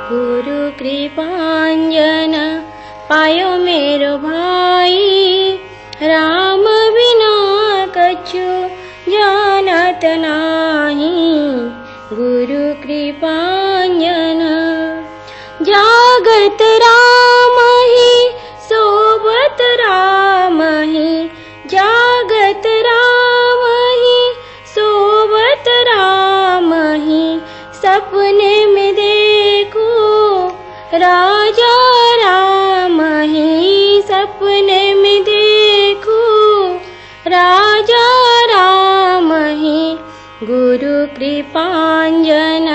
गुरु कृपांजन पायो मेरो भाई, राम बिना कछु जानत नाही। गुरु कृपांजन जागत राम ही सोबत राम ही, जागत राम ही सोबत राम ही। सपने में देखो राजा राम ही, सपने में देखो राजा राम ही। गुरु कृपांजन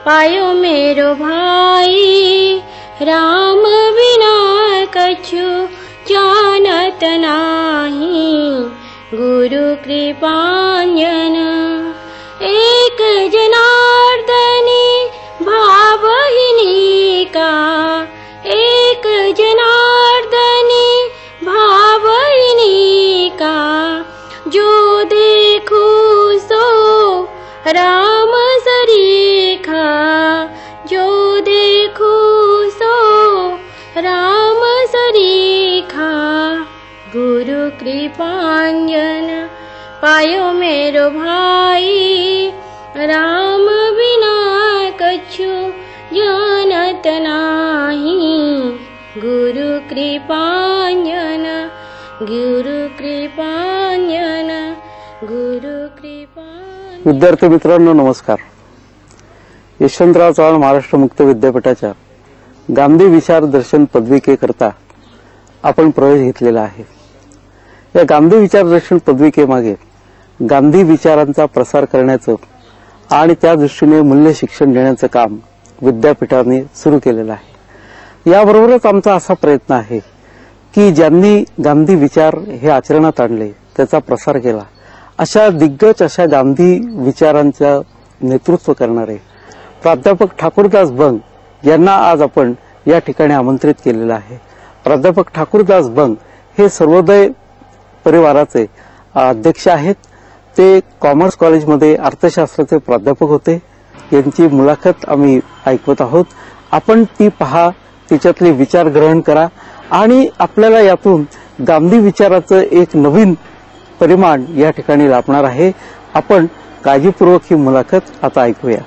पायो मेरो भाई, राम बिना कछु जानत नाही। गुरु कृपांजन एक जनार्दनी भावहिनी का, एक जनार्दनी भावहिनी का। जो देखो सो राम सरीखा, जो देखो सो राम सरीखा। गुरु कृपांजन पायो मेरो भाई, राम बिना कछु जानत नाही। गुरु कृपांजन, गुरु कृपांजन, गुरु कृपांजन। विद्यार्थी मित्रांनो नमस्कार। यशवंतराव चव्हाण महाराष्ट्र मुक्त विद्यापीठाच्या गांधी विचार दर्शन पदविकेकरता आपण प्रवेश घेतलेला आहे। या गांधी विचार दर्शन पदविकेमागे गांधी विचारांचा प्रसार करण्याचं आणि त्या दृष्टीने मूल्य शिक्षण देण्याचं काम विद्यापीठाने सुरू केलेलं आहे। याबरोबरच आमचा असा प्रयत्न आहे की ज्यांनी गांधी विचार हे आचरणात आणले, त्याचा प्रसार केला, अशा दिग्गज अशा गांधी विचारांचं नेतृत्व करणारे प्राध्यापक ठाकूरदास बंग यांना आज आपण या ठिकाणी आमंत्रित केलेलं आहे। प्राध्यापक ठाकूरदास बंग हे सर्वोदय परिवाराचे अध्यक्ष आहेत। ते कॉमर्स कॉलेजमध्ये अर्थशास्त्राचे प्राध्यापक होते। यांची मुलाखत आम्ही ऐकवत आहोत। आपण ती पहा, तिच्यातले विचार ग्रहण करा आणि आपल्याला यातून गांधी विचाराचं एक नवीन परिमाण या ठिकाणी लाभणार आहे। आपण काळजीपूर्वक ही मुलाखत आता ऐकूया।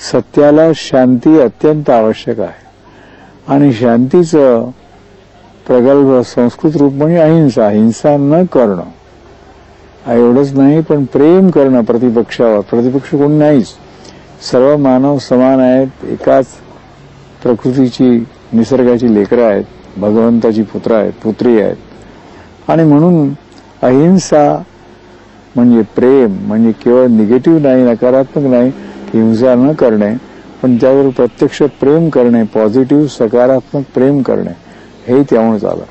सत्याला शांती अत्यंत आवश्यक आहे आणि शांतीचं प्रगल्भ संस्कृत रूप म्हणजे अहिंसा। हिंसा न करणं एवढंच नाही, पण प्रेम करणं प्रतिपक्षावर। प्रतिपक्ष कोणी नाहीच, सर्व मानव समान आहेत, एकाच प्रकृतीची निसर्गाची लेकरं आहेत, भगवंताची पुत्र आहेत, पुत्री आहेत। आणि म्हणून अहिंसा म्हणजे प्रेम, म्हणजे केवळ निगेटिव्ह नाही, नकारात्मक नाही, हिंसा न करणे, पण त्यावर प्रत्यक्ष प्रेम करणे, पॉझिटिव्ह सकारात्मक प्रेम करणे, हे त्यामुळे झालं।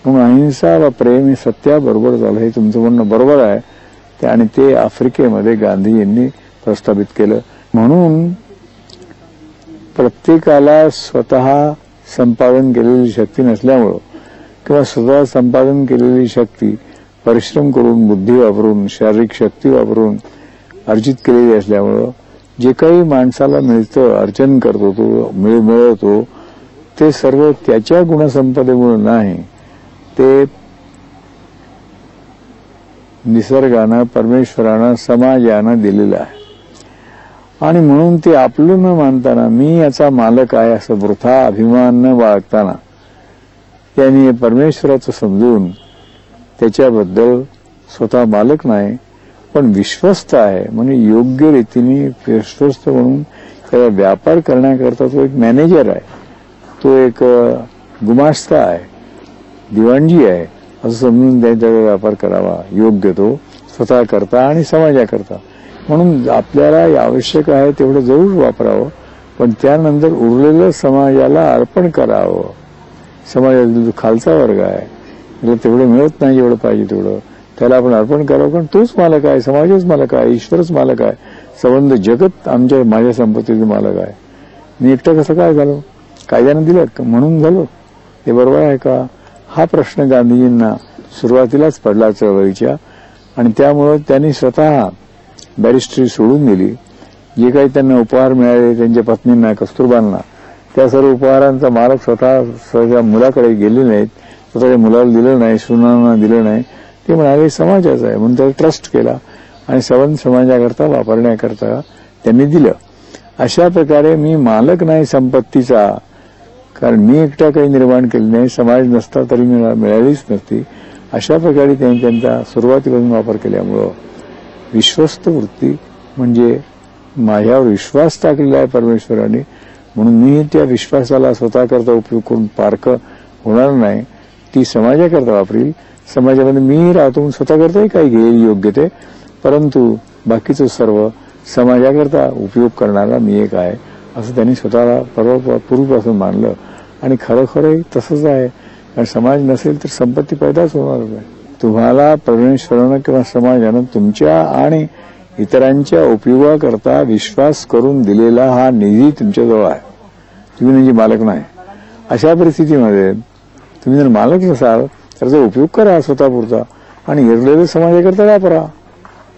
म्हणून अहिंसा व प्रेम हे सत्याबरोबर झालं। हे तुमचं म्हणणं बरोबर आहे आणि ते आफ्रिकेमध्ये गांधीजींनी प्रस्थापित केलं। म्हणून प्रत्येकाला स्वतः संपादन केलेली शक्ती नसल्यामुळं किंवा स्वतः संपादन केलेली शक्ती परिश्रम करून, बुद्धी वापरून, शारीरिक शक्ती वापरून अर्जित केलेली असल्यामुळं जे काही माणसाला मिळतं, अर्जन करतो, तो मिळवतो, ते सर्व त्याच्या गुणसंपदेमुळे नाही, ते निसर्गानं, परमेश्वरानं, समाजानं दिलेलं आहे। आणि म्हणून ते आपलं न मानताना मी याचा मालक आहे असं वृथा अभिमान न बाळगताना त्यांनी परमेश्वराचं समजून त्याच्याबद्दल स्वतः मालक नाही पण विश्वस्त आहे, म्हणजे योग्य रीतीने विश्वस्त म्हणून त्याला व्यापार करण्याकरता तो एक मॅनेजर आहे, तो एक गुमास्ता आहे, दिवाणजी आहे असं समजून त्याचा व्यापार करावा योग्य तो स्वतः करता आणि समाजाकरता। म्हणून आपल्याला आवश्यक आहे तेवढं जरूर वापरावं, पण त्यानंतर उरलेलं समाजाला अर्पण करावं। समाजातील जो खालचा वर्ग आहे त्याला तेवढं मिळत नाही जेवढं पाहिजे तेवढं, त्याला आपण अर्पण करावं, कारण तोच मालक आहे, समाजच मालक आहे, ईश्वरच मालक आहे, संबंध जगत माझ्या संपत्तीचे मालक आहे। मी एकटं कसं काय झालो? कायद्याने दिलं म्हणून झालो, हे बरोबर आहे का? हा प्रश्न गांधीजींना सुरुवातीलाच पडला चळवळीच्या, आणि त्यामुळे त्यांनी स्वतः बॅरिस्ट्री सोडून दिली। जे काही त्यांना उपहार मिळाले त्यांच्या पत्नींना, कस्तुरबांना, त्या सर्व उपहारांचा मालक स्वतःच्या मुलाकडे गेले नाहीत, स्वतःच्या मुलाला दिलं नाही, सुनांना दिलं नाही. ते म्हणाले समाजाचं आहे म्हणून त्याला ट्रस्ट केला आणि समाजाकरता वापरण्याकरता त्यांनी दिलं. अशा प्रकारे मी मालक नाही संपत्तीचा, कारण मी एकटा काही निर्माण केले नाही, समाज नसता तरी मिळालीच नसती. अशा प्रकारे त्यांनी त्यांचा सुरुवातीपासून वापर केल्यामुळं विश्वस्त वृत्ती म्हणजे माझ्यावर विश्वास टाकलेला आहे परमेश्वराने, म्हणून मी त्या विश्वासाला स्वतःकरता उपयोग करून पारखं होणार नाही, ती समाजाकरता वापरील. समाजामध्ये मी राहतो स्वतःकरताही काही घेईल योग्य ते, परंतु बाकीचं सर्व समाजाकरता उपयोग करणारा मी एक आहे असं त्यांनी स्वतःला पूर्वीपासून मानलं. आणि खरोखरही तसंच आहे, कारण समाज नसेल तर संपत्ती पैदाच होणार नाही. तुम्हाला परमेश्वरानं किंवा समाजानं तुमच्या आणि इतरांच्या उपयोगाकरता विश्वास करून दिलेला हा निधी तुमच्याजवळ आहे, तुम्ही म्हणजे मालक नाही. अशा परिस्थितीमध्ये तुम्ही जर मालक नसाल तर त्याचा उपयोग करा स्वतःपुरता आणि उरलेलं समाजाकरता वापरा.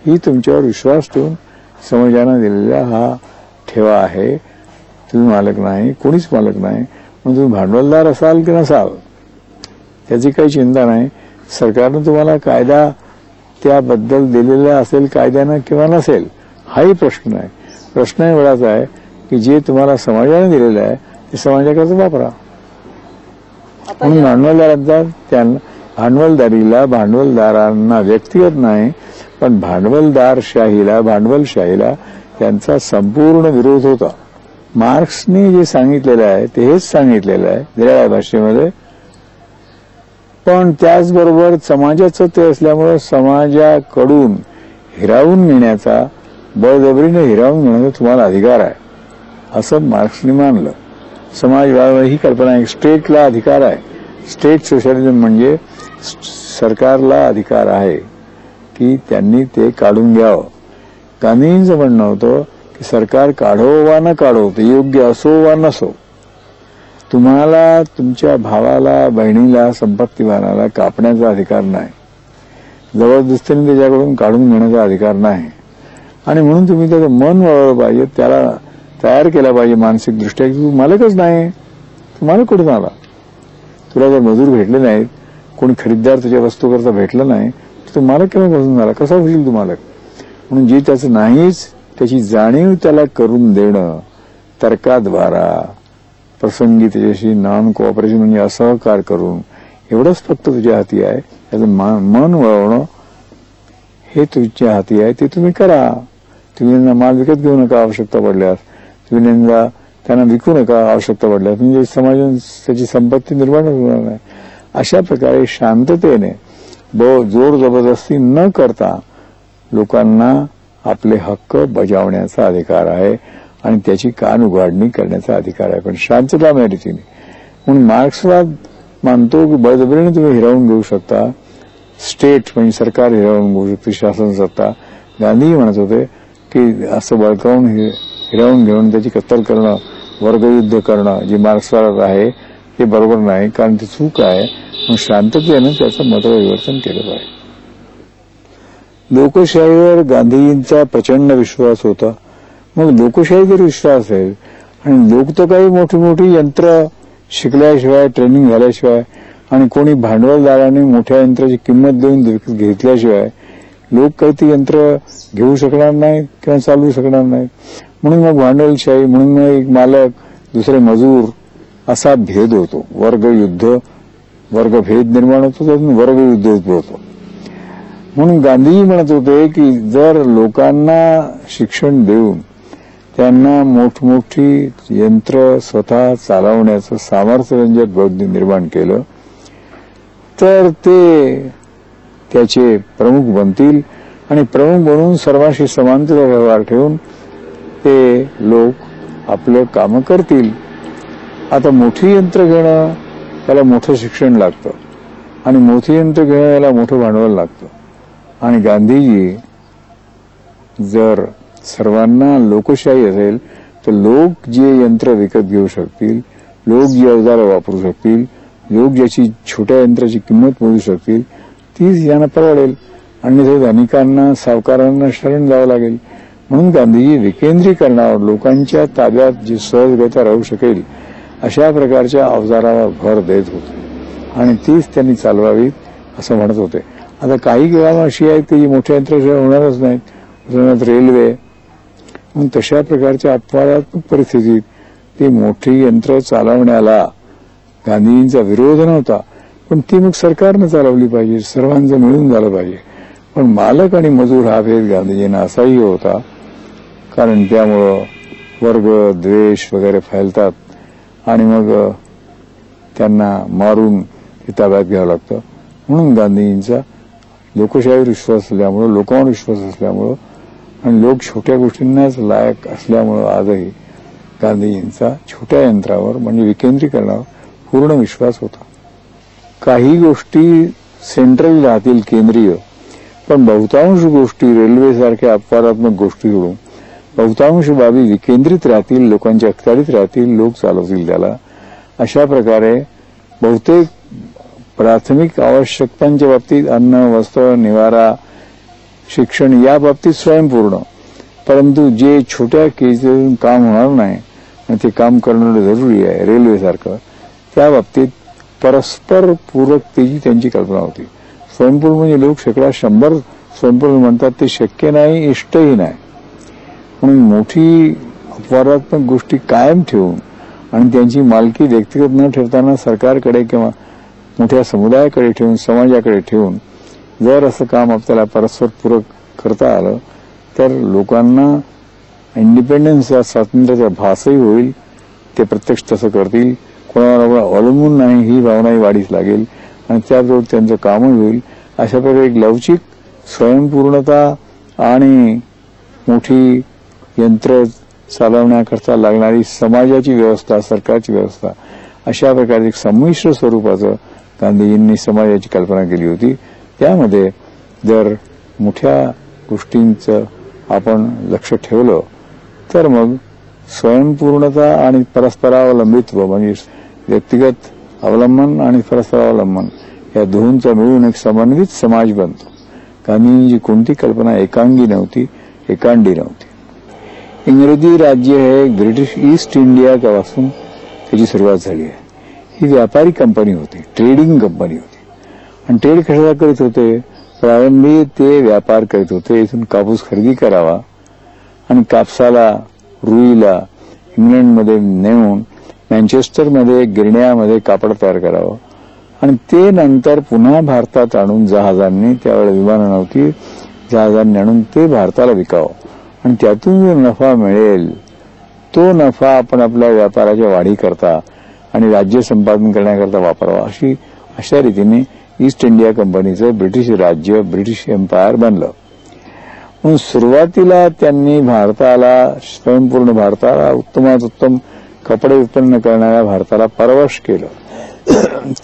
ही तुमच्यावर विश्वास ठेवून समाजानं दिलेला हा ठेवा आहे. तुम्ही मालक नाही, कोणीच मालक नाही, म्हणून तुम्ही भांडवलदार असाल की नसाल त्याची काही चिंता नाही. सरकारनं तुम्हाला कायदा त्याबद्दल दिलेला असेल कायद्यानं किंवा नसेल हाही प्रश्न नाही. प्रश्न एवढाच आहे की जे तुम्हाला समाजाने दिलेलं आहे ते समाजाकरता वापरा. म्हणून भांडवलदारांना व्यक्तिगत नाही पण भांडवलशाहीला त्यांचा संपूर्ण विरोध होता. मार्क्सने जे सांगितलेलं आहे ते हेच सांगितलेलं आहे दिलेल्या भाषेमध्ये, पण त्याचबरोबर समाजाचं ते असल्यामुळे समाजाकडून हिरावून घेण्याचा, बळजबरीने हिरावून घेण्याचा तुम्हाला अधिकार आहे असं मार्क्सने मानलं. समाजवाद ही कल्पना आहे, स्टेटला अधिकार आहे. स्टेट सोशलिझम म्हणजे सरकारला अधिकार आहे की त्यांनी ते काढून घ्यावं. गांधींचं म्हणणं होतं की सरकार काढो वा न काढो, ते योग्य असो वा नसो, तुम्हाला तुमच्या भावाला, बहिणीला, संपत्तीवानाला कापण्याचा अधिकार नाही, जबरदस्तीने त्याच्याकडून काढून घेण्याचा अधिकार नाही. आणि म्हणून तुम्ही त्याचं मन वळवलं पाहिजे, त्याला तयार केला पाहिजे मानसिक दृष्ट्या की तू मालकच नाही. तू मालक कुठून आला? तुला जर मजूर भेटले नाहीत, कोणी खरीददार तुझ्या वस्तू करता भेटलं नाही, तर तू मालक केव्हापासून झाला? कसा होईल तू मालक? म्हणून जे त्याचं नाहीच त्याची जाणीव त्याला करून देणं तर्काद्वारा, प्रसंगी त्याच्याशी नॉन कोऑपरेशन म्हणजे असहकार करून, एवढंच फक्त तुझ्या हाती आहे. त्याचं मन वळवणं हे तुमच्या हाती आहे, ते तुम्ही करा. तुम्ही त्यांना माल विकत घेऊ नका आवश्यकता पडल्यास, तुम्ही त्यांना विकू नका आवश्यकता पडल्यास, म्हणजे समाजात त्याची संपत्ती निर्माण होणार नाही. अशा प्रकारे शांततेने जोर जबरदस्ती न करता लोकांना आपले हक्क बजावण्याचा अधिकार आहे आणि त्याची कान उघाडणी करण्याचा अधिकार आहे, पण शांततामय रीतीने. म्हणून मार्क्सवाद मानतो की बळजबरीने तुम्ही हिरावून घेऊ शकता, स्टेट म्हणजे सरकार हिरावून घेऊ शकते, शासन सत्ता. गांधी म्हणत होते की असं बळकावून हिरावून घेऊन त्याची कत्तल करणं, वर्गयुद्ध करणं जे मार्क्सवाद आहे ते बरोबर नाही, कारण ते चूक आहे. मग शांततेनं त्याचं मतपरिवर्तन केलं पाहिजे. लोकशाहीवर गांधीजींचा प्रचंड विश्वास होता. मग लोकशाही जर विश्वास असेल आणि लोक तर काही मोठी मोठी यंत्र शिकल्याशिवाय, ट्रेनिंग झाल्याशिवाय आणि कोणी भांडवलदारांनी मोठ्या यंत्राची किंमत देऊन घेतल्याशिवाय लोक काही ती यंत्र घेऊ शकणार नाहीत किंवा चालवू शकणार नाहीत. म्हणून मग भांडवलशाही, म्हणून मग एक मालक दुसरे मजूर असा भेद होतो, वर्गयुद्ध, वर्गभेद निर्माण होतो, त्यातून वर्गयुद्ध उद्भवतो. म्हणून गांधीजी म्हणत होते की जर लोकांना शिक्षण देऊन त्यांना मोठमोठी यंत्र स्वतः चालवण्याचं सामर्थ्य त्यांच्यात निर्माण केलं तर ते त्याचे प्रमुख बनतील आणि प्रमुख बनून सर्वांशी समानतेचा व्यवहार ठेवून ते लोक आपलं कामं करतील. आता मोठी यंत्र घेणं त्याला मोठं शिक्षण लागतं आणि मोठी यंत्र घेणं याला मोठं भांडवल लागतं. आणि गांधीजी जर सर्वांना लोकशाही असेल तर लोक जे यंत्र विकत घेऊ शकतील, लोक जी अवजारं वापरू शकतील, लोक ज्याची छोट्या यंत्राची किंमत मोजू शकतील, तीच यांना परवडेल. अन्यथा धनिकांना, सावकारांना शरण जावं लागेल. म्हणून गांधीजी विकेंद्रीकरणावर, लोकांच्या ताब्यात जी सहजगत्या राहू शकेल अशा प्रकारच्या अवजारावर भर देत होते आणि तीच त्यांनी चालवावीत असं म्हणत होते. आता काही कामं अशी आहेत की जी मोठ्या यंत्राशिवाय होणारच नाहीत. उदाहरणार्थ रेल्वे. मग तशा प्रकारच्या अपवादात्मक परिस्थितीत ती मोठी यंत्र चालवण्याला गांधीजींचा विरोध नव्हता, पण ती मग सरकारनं चालवली पाहिजे, सर्वांचं मिळून झालं पाहिजे. पण मालक आणि मजूर हा भेद गांधीजींना असाही होता, कारण त्यामुळं वर्ग द्वेष वगैरे फैलतात आणि मग त्यांना मारून ताब्यात घ्यावं लागतं. म्हणून गांधीजींचा लोकशाहीवर विश्वास असल्यामुळं, लोकांवर विश्वास असल्यामुळं आणि लोक छोट्या गोष्टींनाच लायक असल्यामुळं आजही गांधीजींचा छोट्या यंत्रावर म्हणजे विकेंद्रीकरणावर पूर्ण विश्वास होता. काही गोष्टी सेंट्रल राहतील, केंद्रीय, पण बहुतांश गोष्टी रेल्वेसारख्या अपवादात्मक गोष्टी सोडून बहुतांश बाबी विकेंद्रित राहतील, लोकांच्या अखत्यारीत राहतील, लोक चालवतील त्याला. अशा प्रकारे बहुतेक प्राथमिक आवश्यकतांच्या बाबतीत अन्न, वस्त्र, निवारा, शिक्षण या बाबतीत स्वयंपूर्ण, परंतु जे छोट्या केजून काम होणार नाही आणि ते काम करणं जरुरी आहे रेल्वेसारखं, त्या बाबतीत परस्पर पूरकतेची त्यांची कल्पना होती. स्वयंपूर्ण म्हणजे लोक 100 स्वयंपूर्ण म्हणतात, ते शक्य नाही, इष्टही नाही. म्हणून मोठी अपवादात्मक गोष्टी कायम ठेवून आणि त्यांची मालकी व्यक्तिगत न ठेवताना सरकारकडे किंवा मोठ्या समुदायाकडे ठेवून, समाजाकडे ठेवून जर असं काम आपल्याला परस्पर पूरक करता आलं तर लोकांना इंडिपेंडन्सचा, स्वातंत्र्याचा भासही होईल. ते प्रत्यक्ष तसं करतील. कोणावर अवलंबून नाही ही भावनाही वाढीस लागेल आणि त्याबरोबर त्यांचं कामही होईल. अशा प्रकारे एक लवचिक स्वयंपूर्णता आणि मोठी यंत्र चालवण्याकरता लागणारी समाजाची व्यवस्था, सरकारची व्यवस्था, अशा प्रकारे एक संमिश्र स्वरूपाचं गांधीजींनी समाजाची कल्पना केली होती. त्यामध्ये जर मोठ्या गोष्टींचं आपण लक्ष ठेवलं तर मग स्वयंपूर्णता आणि परस्परावलंबित्व म्हणजे व्यक्तिगत अवलंबन आणि परस्परावलंबन या दोहोंचा मिळून एक समन्वित समाज बनतो. गांधीजींची कोणती कल्पना एकांगी नव्हती, एकांडी नव्हती. इंग्रजी राज्य हे ब्रिटिश ईस्ट इंडियापासून त्याची सुरुवात झाली आहे. ही व्यापारी कंपनी होती, ट्रेडिंग कंपनी होती. आणि ट्रेड कशा करीत होते? प्रारंभी ते व्यापार करीत होते. इथून कापूस खरेदी करावा आणि कापसाला, रुईला इंग्लंडमध्ये नेऊन मँचेस्टरमध्ये गिरण्यामध्ये कापड तयार करावं आणि ते नंतर पुन्हा भारतात आणून जहाजांनी, त्यावेळेला विमानं नव्हती, जहाजांनी आणून ते भारताला विकावं आणि त्यातून जो नफा मिळेल तो नफा आपण आपल्या व्यापाराच्या वाढीकरता आणि राज्य संपादन करण्याकरता वापरावा, अशा रीतीने ईस्ट इंडिया कंपनीचं ब्रिटिश राज्य, ब्रिटिश एम्पायर बनलं. म्हणून सुरुवातीला त्यांनी भारताला, स्वयंपूर्ण भारताला, उत्तमात उत्तम कपडे उत्पन्न करणाऱ्या भारताला परवश केलं.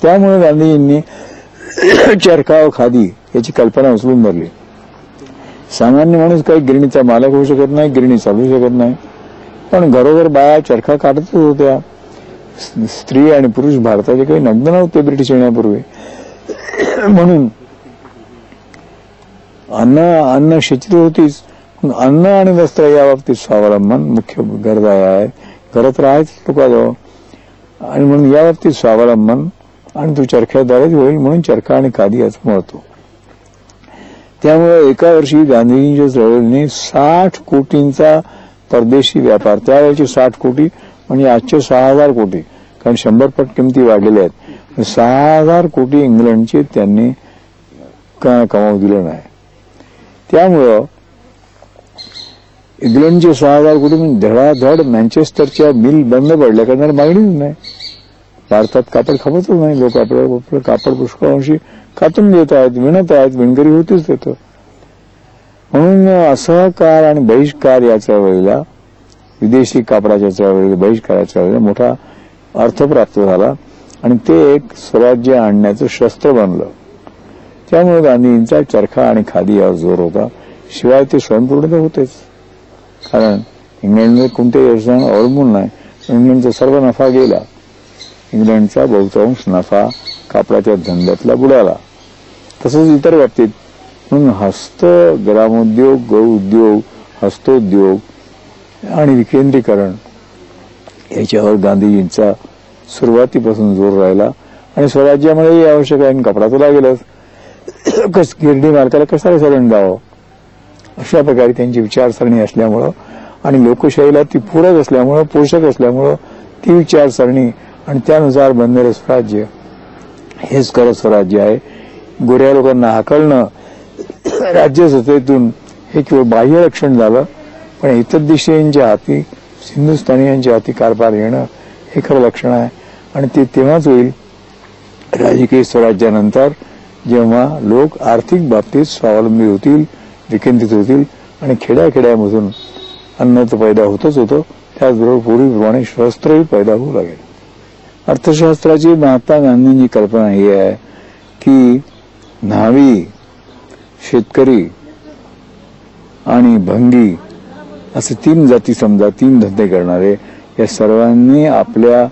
त्यामुळे गांधीजींनी चरखा व खादी याची कल्पना उचलून धरली. सामान्य माणूस काही गिरणीचा मालक होऊ शकत नाही, गिरणी चालवू शकत नाही, पण घरोघर बाया चरखा काढतच होत्या. स्त्री आणि पुरुष भारताचे काही नग्न नव्हते ब्रिटिश येण्यापूर्वी. म्हणून अन्न शेती होतीच, अन्न आणि वस्त्र या बाबतीत स्वावलंबन मुख्य गरजा आहेत. करत राहायचं लोकांजवळ आणि म्हणून या बाबतीत स्वावलंबन आणि तो चरख्याद्वारेच होईल. म्हणून चरखा आणि खादी याचं महत्व. त्यामुळे एका वर्षी गांधीजींच्या चळवळीने 60 कोटींचा परदेशी व्यापार, त्यावेळेचे 60 कोटी म्हणजे आजचे 6000 कोटी, कारण 100 पट किमती वाढलेल्या आहेत. 6000 कोटी इंग्लंडचे त्यांनी कमावू दिलं नाही. त्यामुळं इंग्लंडचे 6000 कोटी म्हणजे धडाधड मँचेस्टरच्या मिल बंद पडल्या, कारण मागणीच नाही. भारतात कापड खपतच नाही. लोक आपलं कापड पुष्कळांशी कातून देत आहेत, विणत आहेत, विणकरी होतीच देतं. म्हणून असहकार आणि बहिष्कार या चळवळीला, विदेशी कापडाच्या चळवळीला, बहिष्काराच्या चळवळीला मोठा अर्थ प्राप्त झाला आणि ते एक स्वराज्य आणण्याचं शस्त्र बनलं. त्यामुळे गांधींचा चरखा आणि खादी यावर जोर होता. शिवाय ते स्वयंपूर्णता होतेच, कारण इंग्लंडमध्ये कोणत्याही व्यवसायावर अवलंबून नाही. इंग्लंडचा सर्व नफा गेला. इंग्लंडचा बहुतांश नफा कापडाच्या धंद्यातला बुडाला. तसंच इतर बाबतीत. म्हणून हस्त, ग्रामोद्योग, गौ उद्योग, हस्तोद्योग आणि विकेंद्रीकरण याच्यावर गांधीजींचा सुरुवातीपासून जोर राहिला आणि स्वराज्यामध्येही आवश्यक आहे, कपडा तर लागेलच, गिरणी मालकाला कशाला सरण द्यावं, अशा प्रकारे त्यांची विचारसरणी असल्यामुळं आणि लोकशाहीला ती पूरक असल्यामुळं, पोषक असल्यामुळं ती विचारसरणी आणि त्यानुसार बनलेलं स्वराज्य हेच खरं स्वराज्य आहे. गोऱ्या लोकांना हाकलणं राज्यसत्तेतून हे केवळ बाह्य लक्षण झालं, पण इतरदेशीयांच्या हाती, हिंदुस्थानीयांच्या हाती कारभार येणं हे खरं लक्षण आहे. आणि ते तेव्हाच होईल राजकीय स्वराज्यानंतर, जेव्हा लोक आर्थिक बाबतीत स्वावलंबी होतील, विकेंद्रित होतील आणि खेड्याखेड्यामधून अन्न तर पैदा होतच होतं, त्याचबरोबर पूर्वीप्रमाणे शस्त्रही पैदा होऊ लागेल. अर्थशास्त्राची महात्मा गांधींची कल्पना ही आहे की न्हावी, शेतकरी आणि भंगी असे 3 जाती, समजा 3 धंदे करणारे, या सर्वांनी आपल्या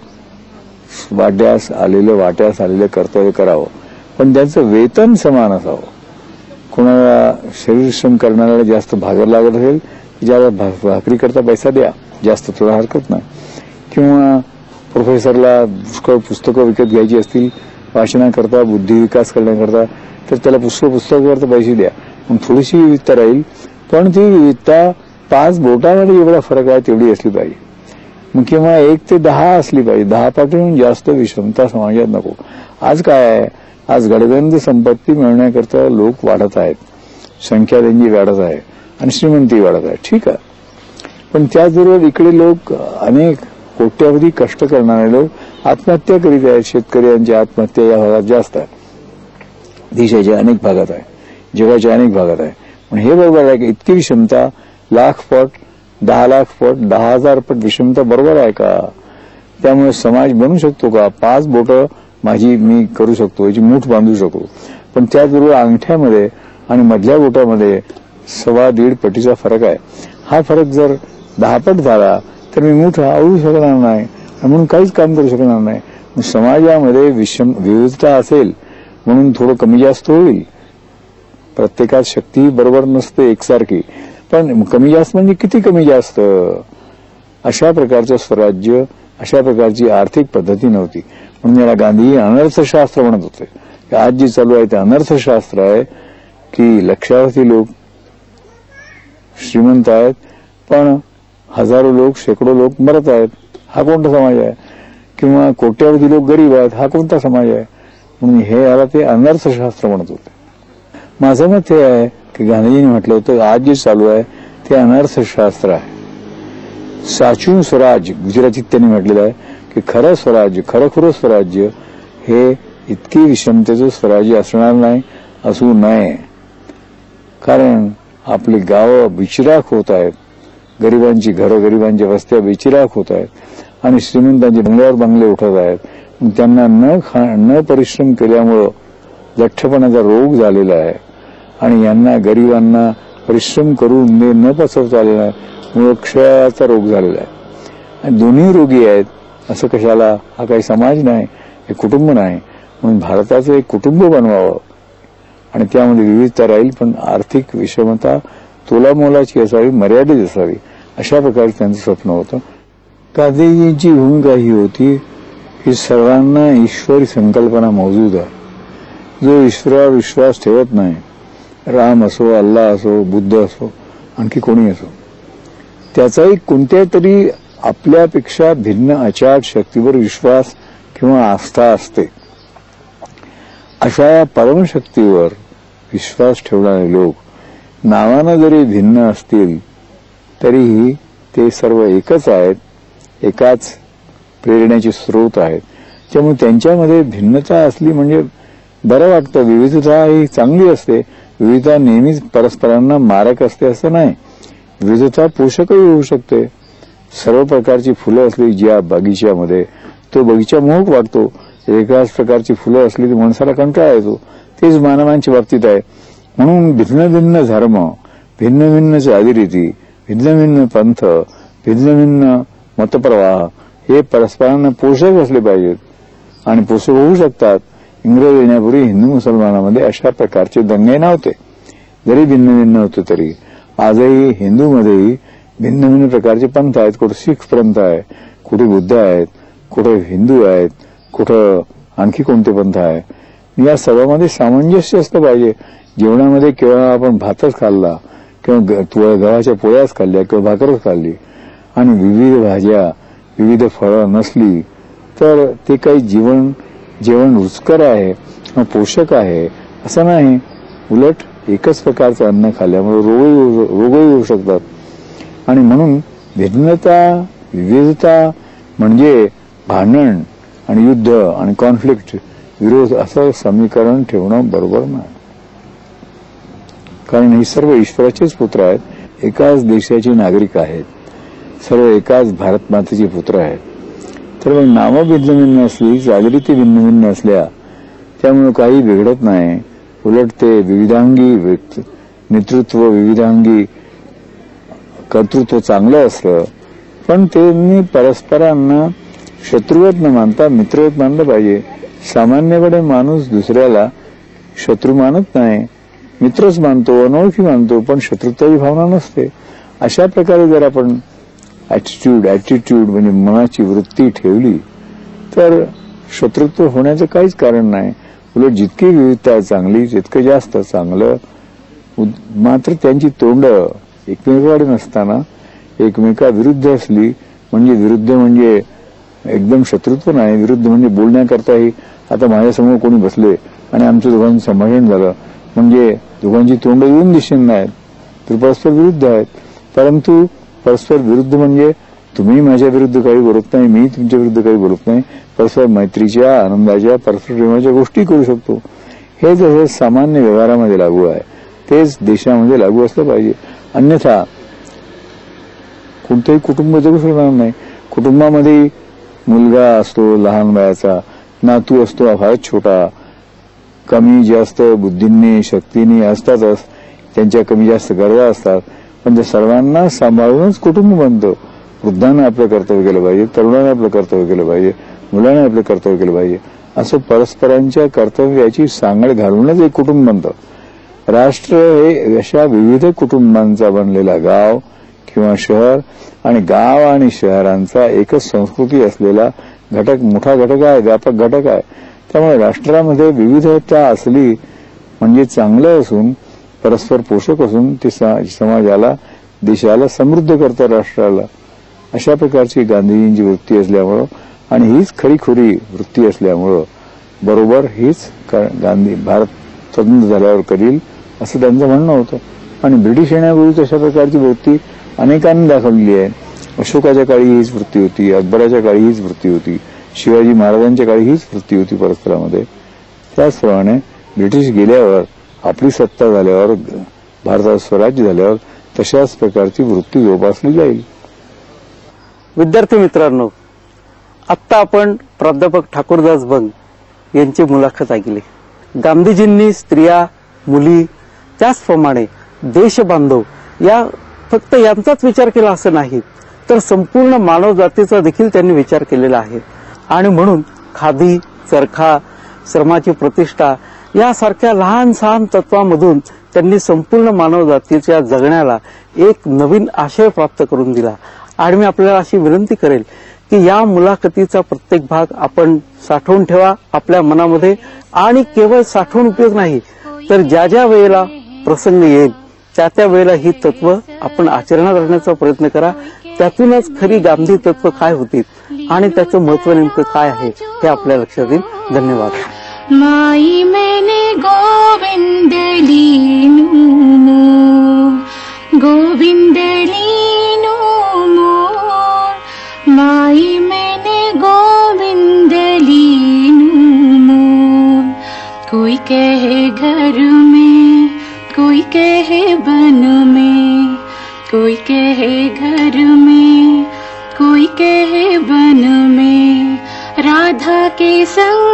वाट्यास आलेलं कर्तव्य करावं, पण त्यांचं वेतन समान असावं. कोणाला शरीरश्रम करणाऱ्याला जास्त भाकर लागत असेल, ज्याला भाकरी करता पैसा द्या, जास्त तुला हरकत नाही. किंवा प्रोफेसरला पुस्तकं विकत घ्यायची असतील वाचनाकरता, बुद्धी विकास करण्याकरता, तर त्याला पुस्तकाकरता पैसे द्या, मग थोडीशी विविधता राहील, पण ती विविधता 5 बोटामध्ये एवढा फरक आहे तेवढी असली पाहिजे. मग किंवा 1 ते 10 असली पाहिजे, 10 पासून जास्त विषमता समाजात नको. आज काय आहे, आज गडगंज संपत्ती मिळवण्याकरता लोक वाढत आहेत, संख्या त्यांची वाढत आहे आणि श्रीमंती वाढत आहे, ठीक आहे. पण त्याचबरोबर इकडे लोक अनेक कोट्यावधी कष्ट करणारे लोक आत्महत्या करीत आहेत. शेतकऱ्यांची आत्महत्या या भागात जास्त आहे, देशाच्या अनेक भागात आहे, जगाच्या अनेक भागात आहे. पण हे बरोबर आहे की इतकी विषमता, लाखपट, 10 लाख पट, 10,000 पट विषमता बरोबर आहे का? त्यामुळे समाज बनू शकतो का? 5 बोटं माझी मी करू शकतो, याची मूठ बांधू शकतो, पण त्याचबरोबर अंगठ्यामध्ये आणि मधल्या बोटामध्ये 1.25 पटीचा फरक आहे. हा फरक जर 10 पट झाला तर मी मूठ आवळू शकणार नाही, म्हणून काहीच काम करू शकणार नाही. समाजामध्ये विविधता असेल म्हणून थोडं कमी जास्त होईल. प्रत्येकात शक्ती बरोबर नसते एकसारखी, पण कमी जास्त म्हणजे किती कमी जास्त, अशा प्रकारचं स्वराज्य, अशा प्रकारची आर्थिक पद्धती नव्हती. म्हणून याला गांधी अनर्थशास्त्र म्हणत होते. आज जे चालू आहे ते अनर्थशास्त्र आहे की लक्षावधी लोक श्रीमंत आहेत, पण हजारो लोक, शेकडो लोक मरत आहेत. हा कोणता समाज आहे? किंवा कोट्यावधी लोक गरीब आहेत, हा कोणता समाज आहे? म्हणून हे याला ते अनर्थशास्त्र म्हणत होते. माझं मत हे आहे की गांधीजींनी म्हटलं होतं आज जे चालू आहे ते अनर्थशास्त्र आहे. साचून स्वराज्य, गुजरातीत त्यांनी म्हटलेलं आहे की खरं स्वराज्य, खरं स्वराज्य हे इतकी विषमतेचं स्वराज्य असणार नाही, असू नये. कारण आपली गावं बिचिराख होत आहेत, गरिबांची घरं, गरिबांच्या वस्त्या बिचिराख होत आहेत आणि श्रीमंतांचे बंगल्यावर बंगले उठत आहेत. त्यांना न परिश्रम केल्यामुळं लठ्ठपणाचा रोग झालेला आहे आणि यांना गरिबांना परिश्रम करून न पचवता आलेला आहे, मुळे क्षयाचा रोग झालेला आहे. आणि दोन्ही रोगी आहेत. असं कशाला? हा काही समाज नाही, हे कुटुंब नाही. म्हणून भारताचं एक कुटुंब बनवावं आणि त्यामध्ये विविधता राहील, पण आर्थिक विषमता तोलामोलाची असावी, मर्यादित असावी, अशा प्रकारे त्यांचं स्वप्न होतं. गांधीजींची भूमिका ही होती की सर्वांना ईश्वरी संकल्पना मौजूद आहे. जो ईश्वरावर विश्वास ठेवत नाही, राम असो, अल्लाह असो, बुद्ध असो, आणखी कोणी असो, त्याचाही कोणत्या तरी आपल्यापेक्षा भिन्न अचाट शक्तीवर विश्वास किंवा आस्था असते. अशा या परमशक्तीवर विश्वास ठेवणारे लोक नावानं जरी भिन्न असतील तरीही ते सर्व एकच आहेत, एकाच प्रेरणेचे स्रोत आहेत. त्यामुळे त्यांच्यामध्ये भिन्नता असली म्हणजे बरं वाटतं. विविधता ही चांगली असते. विविधता नेहमीच परस्परांना मारक असते असं नाही. विविधता पोषकही होऊ शकते. सर्व प्रकारची फुलं असली ज्या बगीच्यामध्ये, तो बगीचा मोहक वाटतो. एकाच प्रकारची फुलं असली तर माणसाला कंटाळा येतो. तेच मानवांच्या बाबतीत आहे. म्हणून भिन्न भिन्न धर्म, भिन्न भिन्न चालीरीती, भिन्न भिन्न पंथ, भिन्न भिन्न मतप्रवाह हे परस्परांना पोषक असले पाहिजेत आणि पोषक होऊ शकतात. इंग्रज येण्यापूर्वी हिंदू मुसलमानामध्ये अशा प्रकारचे दंगे नव्हते. जरी भिन्न भिन्न होते तरी आजही हिंदूमध्येही भिन्न भिन्न प्रकारचे पंथ आहेत. कुठे शीख पंथ आहे, कुठे बुद्ध आहेत, कुठं हिंदू आहेत, कुठं आणखी कोणते पंथ आहे. या सर्वांमध्ये सामंजस्य असलं पाहिजे. जेवणामध्ये केवळ आपण भातच खाल्ला किंवा गव्हाच्या पोळ्याच खाल्ल्या किंवा भाकरच खाल्ली आणि विविध भाज्या विविध फळं नसली तर ते काही जेवण रुचकर आहे पोषक आहे असं नाही. उलट एकच प्रकारचं अन्न खाल्ल्यामुळे रोगही होऊ शकतात. आणि म्हणून भिन्नता विविधता म्हणजे भांडण आणि युद्ध आणि कॉन्फ्लिक्ट विरोध असं समीकरण ठेवणं बरोबर नाही. कारण ही सर्व ईश्वराचेच पुत्र आहेत, एकाच देशाचे नागरिक आहेत, सर्व एकाच भारत मातेचे पुत्र आहेत. तर मग नावं भिन्न भिन्न असली, चालीरीती भिन्न भिन्न असल्या त्यामुळे काही बिघडत नाही. उलट ते विविधांगी नेतृत्व विविधांगी कर्तृत्व चांगलं असलं. पण त्यांनी परस्परांना शत्रुवत न मानता मित्रवत मानलं पाहिजे. सामान्यपणे माणूस दुसऱ्याला शत्रू मानत नाही, मित्रच मानतो, अनोळखी मानतो, पण शत्रुत्वाची भावना नसते. अशा प्रकारे जर आपण ऍटिट्यूड म्हणजे मनाची वृत्ती ठेवली तर शत्रुत्व होण्याचं काहीच कारण नाही. उलट जितकी विविधता चांगली तितकं जास्त चांगलं. मात्र त्यांची तोंड एकमेकाकडे नसताना एकमेकाविरुद्ध असली म्हणजे विरुद्ध म्हणजे एकदम शत्रुत्व नाही. विरुद्ध म्हणजे बोलण्याकरताही आता माझ्यासमोर कोणी बसले आणि आमचं दोघांचं संभाषण झालं म्हणजे दोघांची तोंड येऊन दिशेने नाहीत तर परस्पर विरुद्ध आहेत. परंतु परस्पर विरुद्ध म्हणजे तुम्ही माझ्या विरुद्ध काही बोलत नाही, मी तुमच्या विरुद्ध काही बोलत नाही. परस्पर मैत्रीच्या आनंदाच्या परस्पर प्रेमाच्या गोष्टी करू शकतो. हे जसं सामान्य व्यवहारामध्ये लागू आहे तेच देशामध्ये लागू असलं पाहिजे. अन्यथा कोणतंही कुटुंब जगू शकणार नाही. कुटुंबामध्ये मुलगा असतो लहान वयाचा, नातू असतो फारच छोटा, कमी जास्त बुद्धीने शक्तीने असतातच, त्यांच्या कमी जास्त गरजा असतात. पण त्या सर्वांना सांभाळूनच कुटुंब बनतं. वृद्धांना आपलं कर्तव्य केलं पाहिजे, तरुणांना आपलं कर्तव्य केलं पाहिजे, मुलांना आपलं कर्तव्य केलं पाहिजे. असं परस्परांच्या कर्तव्याची सांगड घालूनच एक कुटुंब बनतं. राष्ट्र हे अशा विविध कुटुंबांचा बनलेला गाव किंवा शहर आणि गाव आणि शहरांचा एकच संस्कृती असलेला घटक मोठा घटक आहे, व्यापक घटक आहे. त्यामुळे राष्ट्रामध्ये विविधता असली म्हणजे चांगलं असून परस्पर पोषक असून ते समाजाला देशाला समृद्ध करतं राष्ट्राला. अशा प्रकारची गांधीजींची वृत्ती असल्यामुळं आणि हीच खरीखुरी वृत्ती असल्यामुळं बरोबर हीच गांधी भारत स्वतंत्र झाल्यावर करील असं त्यांचं म्हणणं होतं. आणि ब्रिटिश येण्यापूर्वी अशा प्रकारची वृत्ती अनेकांनी दाखवलेली आहे. अशोकाच्या काळी हीच वृत्ती होती, अकबराच्या काळी हीच वृत्ती होती, शिवाजी महाराजांच्या काळी हीच वृत्ती होती परस्परामध्ये. त्याचप्रमाणे ब्रिटिश गेल्यावर आपली सत्ता झाल्यावर भारतात स्वराज्य झाल्यावर तशाच प्रकारची वृत्ती जोपासली जाईल. विद्यार्थी मित्रांनो, आत्ता आपण प्राध्यापक ठाकूरदास बंग यांची मुलाखत ऐकली. गांधीजींनी स्त्रिया मुली त्याचप्रमाणे देशबांधव या फक्त यांचाच विचार केला असं नाही तर संपूर्ण मानव जातीचा देखील त्यांनी विचार केलेला आहे. आणि म्हणून खादी चरखा श्रमाची प्रतिष्ठा यासारख्या लहान सहान तत्वांमधून त्यांनी संपूर्ण मानव जातीच्या जगण्याला एक नवीन आशय प्राप्त करून दिला. आणि मी आपल्याला अशी विनंती करेल की या मुलाखतीचा प्रत्येक भाग आपण साठवून ठेवा आपल्या मनामध्ये. आणि केवळ साठवून उपयोग नाही तर ज्या ज्या वेळेला प्रसंग येईल त्या वेळेला ही तत्व आपण आचरणात आणण्याचा प्रयत्न करा. त्यातूनच खरी गांधी तत्व काय होती आणि त्याचं महत्व नेमकं काय आहे हे आपल्या लक्षात येईल. धन्यवाद. माई मैंने गोविंद लीनू मोर, गोविंद लीनू मोर, माई मैंने गोविंद लीनू मोर. कोई कहे घर में, कोई कहे वन में, कोई कहे घर में, कोई कहे वन में, राधा के संग